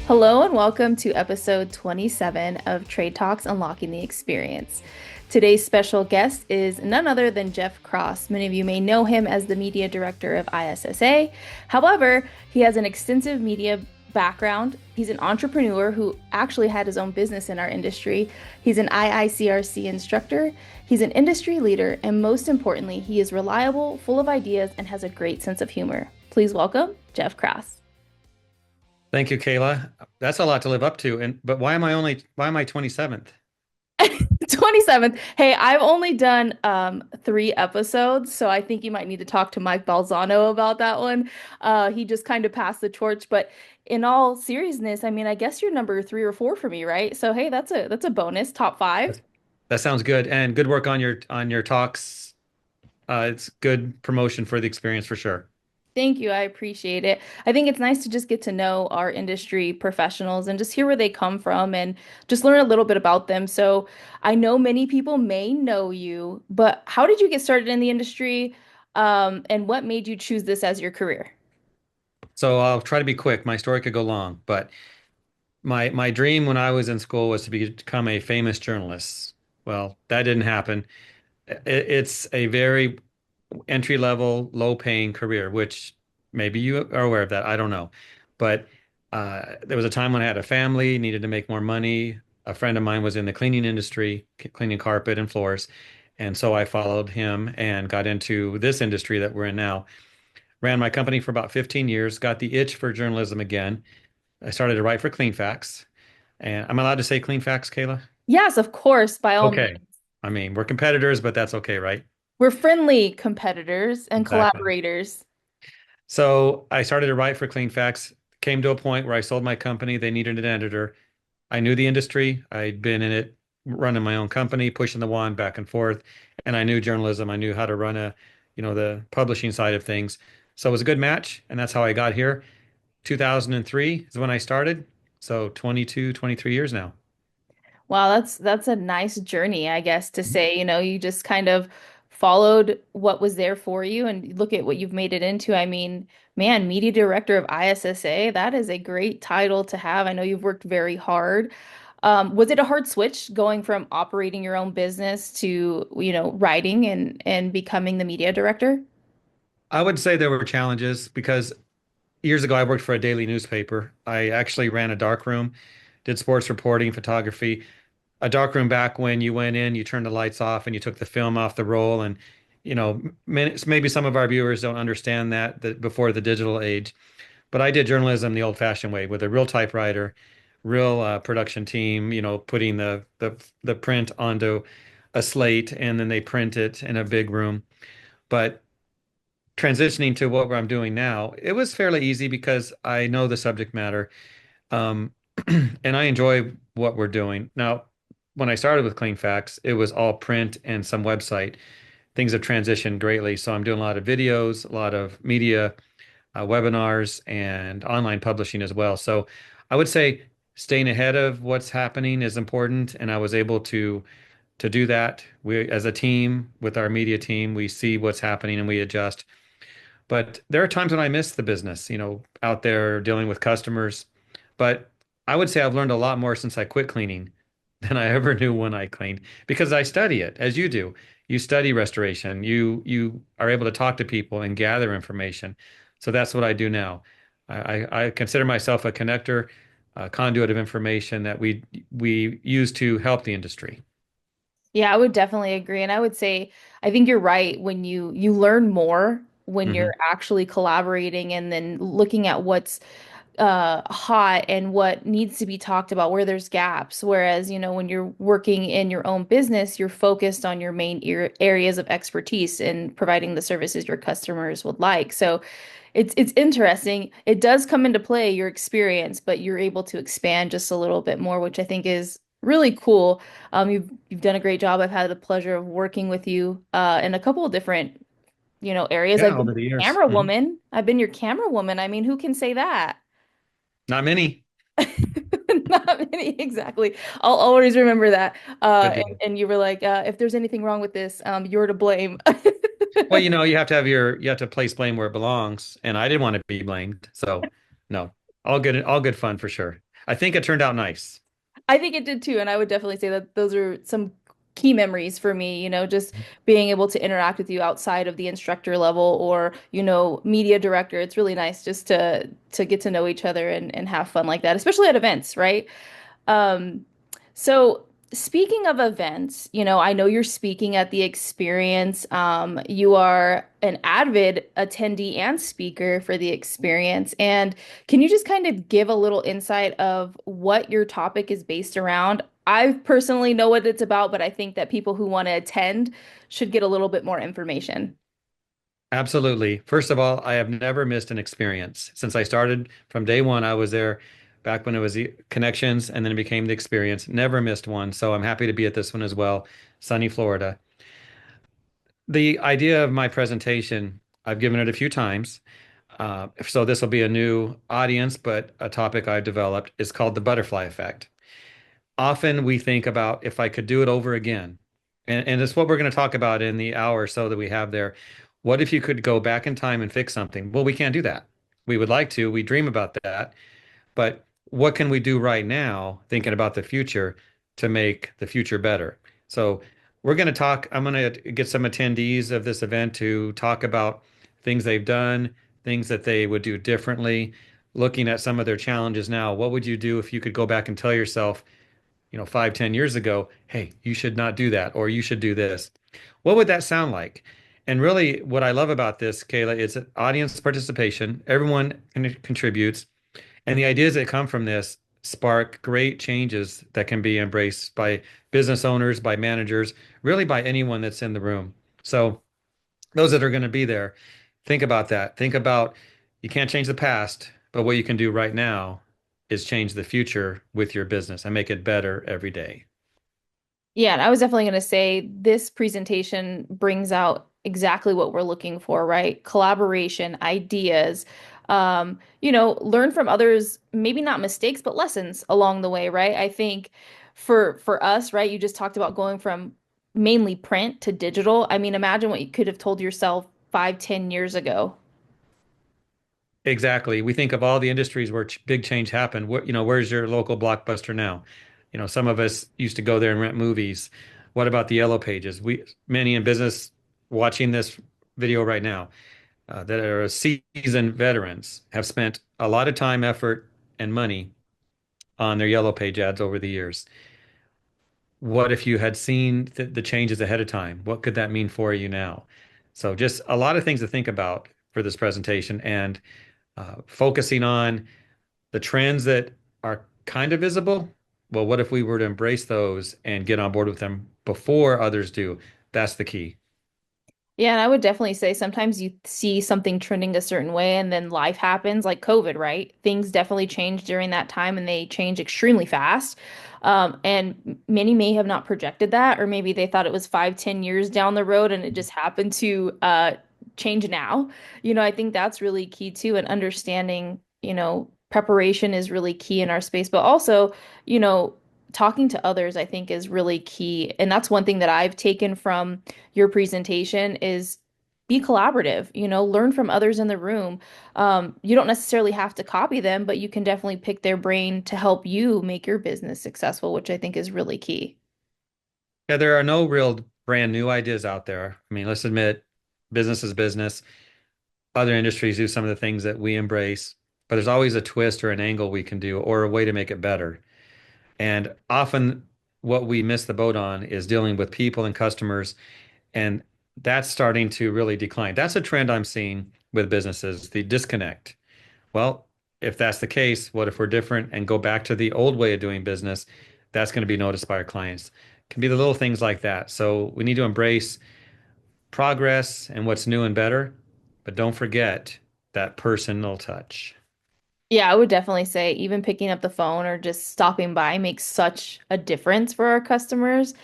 Hello and welcome to episode 27 of Trade Talks Unlocking the Experience. Today's special guest is none other than Jeff Cross. Many of you may know him as the media director of ISSA. However, he has an extensive media background. He's an entrepreneur who actually had his own business in our industry. He's an IICRC instructor. He's an industry leader, and most importantly, he is reliable, full of ideas, and has a great sense of humor. Please welcome Jeff Cross. Thank you, Kayla. That's a lot to live up to. But why am I 27th? 27th. Hey, I've only done 3 episodes, so I think you might need to talk to Mike Balzano about that one. He just kind of passed the torch, but in all seriousness, I mean, I guess you're number 3 or 4 for me, right? So hey, that's a bonus, top five. That sounds good. And good work on your talks. It's good promotion for the experience for sure. Thank you. I appreciate it. I think it's nice to just get to know our industry professionals and just hear where they come from and just learn a little bit about them. So I know many people may know you, but how did you get started in the industry? And what made you choose this as your career? So I'll try to be quick. My story could go long, but my dream when I was in school was to become a famous journalist. Well, that didn't happen. It's a very entry level, low paying career, which maybe you are aware of that. I don't know. But there was a time when I had a family, needed to make more money. A friend of mine was in the cleaning industry, cleaning carpet and floors. And so I followed him and got into this industry that we're in now. Ran my company for about 15 years, got the itch for journalism again. I started to write for CleanFacts. And I'm allowed to say CleanFacts, Kayla? Yes, of course, by all means. Okay. I mean, we're competitors, but that's okay, right? We're friendly competitors and Exactly. collaborators. So I started to write for CleanFacts, came to a point where I sold my company. They needed an editor. I knew the industry. I'd been in it, running my own company, pushing the wand back and forth, and I knew journalism. I knew how to run the publishing side of things. So it was a good match, and that's how I got here. 2003 is when I started. So 22, 23 years now. Wow, that's a nice journey, I guess, to say, you just kind of followed what was there for you and look at what you've made it into. I mean, man, media director of ISSA, that is a great title to have. I know you've worked very hard. Was it a hard switch going from operating your own business to, writing and becoming the media director? I would say there were challenges because years ago I worked for a daily newspaper. I actually ran a dark room, did sports reporting, photography. A dark room back when you went in, you turned the lights off and you took the film off the roll. And, maybe some of our viewers don't understand that before the digital age, but I did journalism the old-fashioned way with a real typewriter, real production team, putting the print onto a slate and then they print it in a big room. But transitioning to what I'm doing now, it was fairly easy because I know the subject matter. Um, and I enjoy what we're doing. Now, when I started with CleanFacts, it was all print and some website. Things have transitioned greatly. So I'm doing a lot of videos, a lot of media, webinars, and online publishing as well. So I would say staying ahead of what's happening is important. And I was able to do that. We, as a team, with our media team, we see what's happening and we adjust. But there are times when I miss the business, out there dealing with customers. But I would say I've learned a lot more since I quit cleaning than I ever knew when I cleaned because I study it as you do. You study restoration. You are able to talk to people and gather information. So that's what I do now. I consider myself a connector, a conduit of information that we use to help the industry. Yeah, I would definitely agree. And I would say, I think you're right when you learn more when Hmm. you're actually collaborating and then looking at what's hot and what needs to be talked about, where there's gaps. Whereas, when you're working in your own business, you're focused on your main areas of expertise and providing the services your customers would like. So it's interesting. It does come into play your experience, but you're able to expand just a little bit more, which I think is really cool. You've done a great job. I've had the pleasure of working with you in a couple of different, areas. Yeah, I've been over the your years. camera Mhm. woman. I've been your camera woman. I mean, who can say that? Not many. Not many, exactly. I'll always remember that. Good And, deal. and you were like, if there's anything wrong with this, you're to blame. Well, you have to place blame where it belongs, and I didn't want to be blamed. So, no, all good fun for sure. I think it turned out nice. I think it did too, and I would definitely say that those are some key memories for me, just being able to interact with you outside of the instructor level or, media director. It's really nice just to get to know each other and have fun like that, especially at events, right? Um, so speaking of events, I know you're speaking at the experience. You are an avid attendee and speaker for the experience. And can you just kind of give a little insight of what your topic is based around? I personally know what it's about, but I think that people who want to attend should get a little bit more information. Absolutely. First of all, I have never missed an experience. Since I started from day one, I was there back when it was the Connections and then it became the Experience. Never missed one. So I'm happy to be at this one as well. Sunny Florida. The idea of my presentation, I've given it a few times. So this will be a new audience, but a topic I've developed is called the butterfly effect. Often we think about if I could do it over again, and it's what we're going to talk about in the hour or so that we have there. What if you could go back in time and fix something? Well, we can't do that. We would like to, we dream about that, but what can we do right now, thinking about the future to make the future better? So we're going to talk, I'm going to get some attendees of this event to talk about things they've done, things that they would do differently, looking at some of their challenges now. What would you do if you could go back and tell yourself, 5, 10 years ago, hey, you should not do that, or you should do this? What would that sound like? And really, what I love about this, Kayla, is audience participation. Everyone contributes. And the ideas that come from this spark great changes that can be embraced by business owners, by managers, really by anyone that's in the room. So, those that are going to be there, think about that. Think about you can't change the past, but what you can do right now is change the future with your business and make it better every day. Yeah, and I was definitely going to say this presentation brings out exactly what we're looking for, right? Collaboration, ideas, learn from others, maybe not mistakes, but lessons along the way, right? I think for us, right, you just talked about going from mainly print to digital. I mean, imagine what you could have told yourself 5, 10 years ago. Exactly. We think of all the industries where big change happened. Where's your local Blockbuster now? Some of us used to go there and rent movies. What about the Yellow Pages? Many in business watching this video right now, that are seasoned veterans have spent a lot of time, effort, and money on their Yellow Page ads over the years. What if you had seen the changes ahead of time? What could that mean for you now? So just a lot of things to think about for this presentation and focusing on the trends that are kind of visible. Well, what if we were to embrace those and get on board with them before others do? That's the key. Yeah, and I would definitely say sometimes you see something trending a certain way and then life happens, like COVID, right? Things definitely change during that time and they change extremely fast. And many may have not projected that, or maybe they thought it was 5, 10 years down the road and it just happened to change now. I think that's really key too, and understanding, preparation is really key in our space, but also, you know, talking to others, I think is really key. And that's one thing that I've taken from your presentation is be collaborative, learn from others in the room. You don't necessarily have to copy them, but you can definitely pick their brain to help you make your business successful, which I think is really key. Yeah, there are no real brand new ideas out there. I mean, let's admit, business is business. Other industries do some of the things that we embrace, but there's always a twist or an angle we can do or a way to make it better. And often what we miss the boat on is dealing with people and customers, and that's starting to really decline. That's a trend I'm seeing with businesses, the disconnect. Well, if that's the case, what if we're different and go back to the old way of doing business? That's going to be noticed by our clients. It can be the little things like that. So we need to embrace progress and what's new and better, but don't forget that personal touch. Yeah, I would definitely say even picking up the phone or just stopping by makes such a difference for our customers.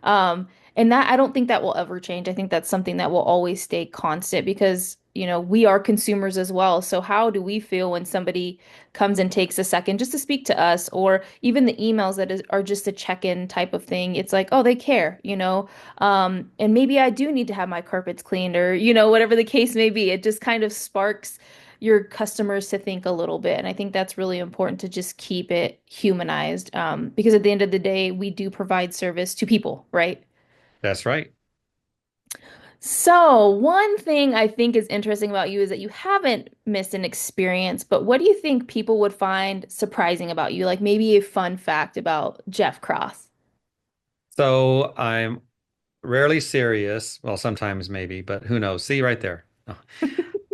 And that I don't think that will ever change. I think that's something that will always stay constant because, we are consumers as well. So how do we feel when somebody comes and takes a second just to speak to us, or even the emails are just a check-in type of thing? It's like, oh, they care. And maybe I do need to have my carpets cleaned or, whatever the case may be. It just kind of sparks your customers to think a little bit. And I think that's really important to just keep it humanized, because at the end of the day, we do provide service to people, right? That's right. So, one thing I think is interesting about you is that you haven't missed an experience, but what do you think people would find surprising about you? Like maybe a fun fact about Jeff Cross. So I'm rarely serious. Well, sometimes maybe, but who knows? See right there. Oh.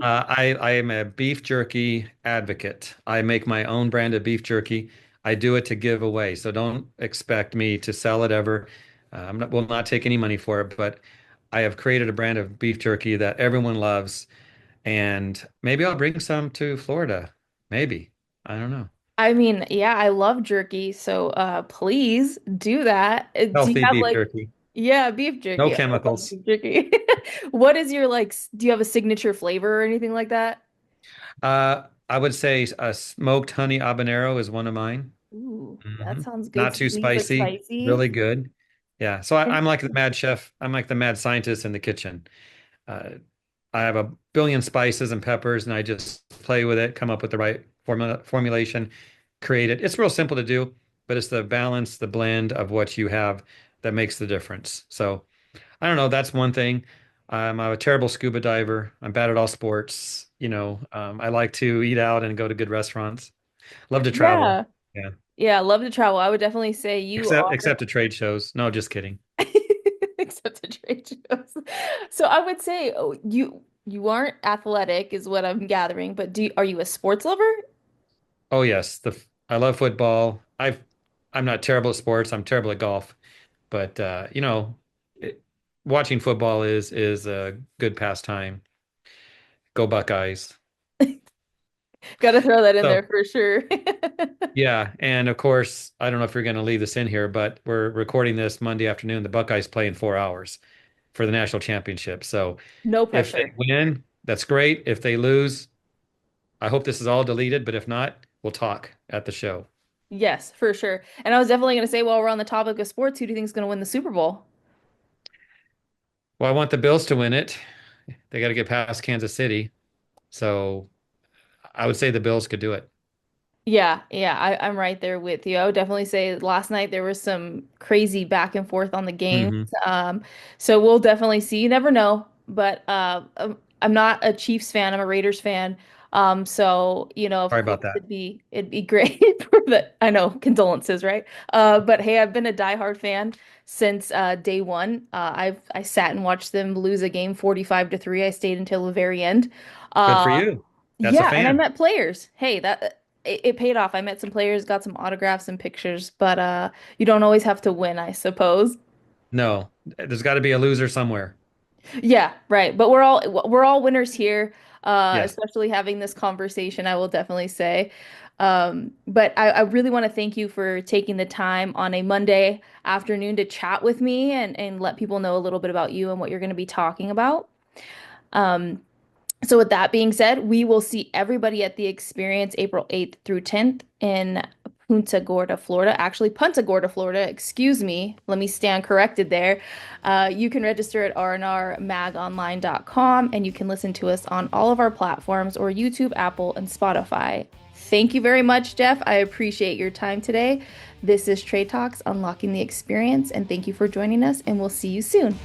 I am a beef jerky advocate. I make my own brand of beef jerky. I do it to give away, so don't expect me to sell it ever. Will not take any money for it, but I have created a brand of beef jerky that everyone loves, and maybe I'll bring some to Florida. Maybe. I don't know. I mean, yeah, I love jerky, so please do that. Do you Healthy have beef like, jerky, yeah, beef no jerky. I love chemicals. beef jerky. What is your like, do you have a signature flavor or anything like that? I would say a smoked honey habanero is one of mine. Ooh, that Hmm. sounds good. Not Some too things like spicy, spicy. really good. Yeah. So I'm like the mad chef. I'm like the mad scientist in the kitchen. Uh, I have a billion spices and peppers, and I just play with it, come up with the right formulation, create it. It's real simple to do, but it's the balance, the blend of what you have that makes the difference. So I don't know. That's one thing. I'm a terrible scuba diver. I'm bad at all sports. I like to eat out and go to good restaurants. Love to travel. Yeah. Yeah. Yeah, love to travel. I would definitely say you are, Except to trade shows. No, just kidding. except to trade shows. So I would say, oh, you aren't athletic is what I'm gathering, but are you a sports lover? Oh yes, I love football. I'm not terrible at sports. I'm terrible at golf, but it, watching football is a good pastime. Go Buckeyes. Got to throw that in there So for sure. yeah, and of course, I don't know if you're going to leave this in here, but we're recording this Monday afternoon. The Buckeyes play in 4 hours for the national championship. So No if they pressure. win, that's great. If they lose, I hope this is all deleted, but if not, we'll talk at the show. Yes, for sure. And I was definitely going to say, while we're on the topic of sports, who do you think is going to win the Super Bowl? Well, I want the Bills to win it. They got to get past Kansas City. So I would say the Bills could do it. Yeah, yeah, I'm right there with you. I would definitely say last night there was some crazy back and forth on the games. Hmm. So we'll definitely see. You never know, but I'm not a Chiefs fan. I'm a Raiders fan. So of Sorry course about that. it'd be great for the. I know, condolences, right? But hey, I've been a diehard fan since day one. I sat and watched them lose a game 45-3. I stayed until the very end. Good for Uh, you. That's a yeah, and I fan. met players. Hey, it paid off. I met some players, got some autographs and pictures, but you don't always have to win, I suppose. No, there's got to be a loser somewhere. Yeah, right. But we're all winners here, Yes. especially having this conversation, I will definitely say. But I really want to thank you for taking the time on a Monday afternoon to chat with me and let people know a little bit about you and what you're going to be talking about. Um, So with that being said, we will see everybody at the experience April 8th through 10th in Punta Gorda, Florida. Actually, Punta Gorda, Florida. Excuse me. Let me stand corrected there. You can register at rnrmagonline.com and you can listen to us on all of our platforms or YouTube, Apple, and Spotify. Thank you very much, Jeff. I appreciate your time today. This is Trade Talks, Unlocking the Experience, and thank you for joining us, and we'll see you soon.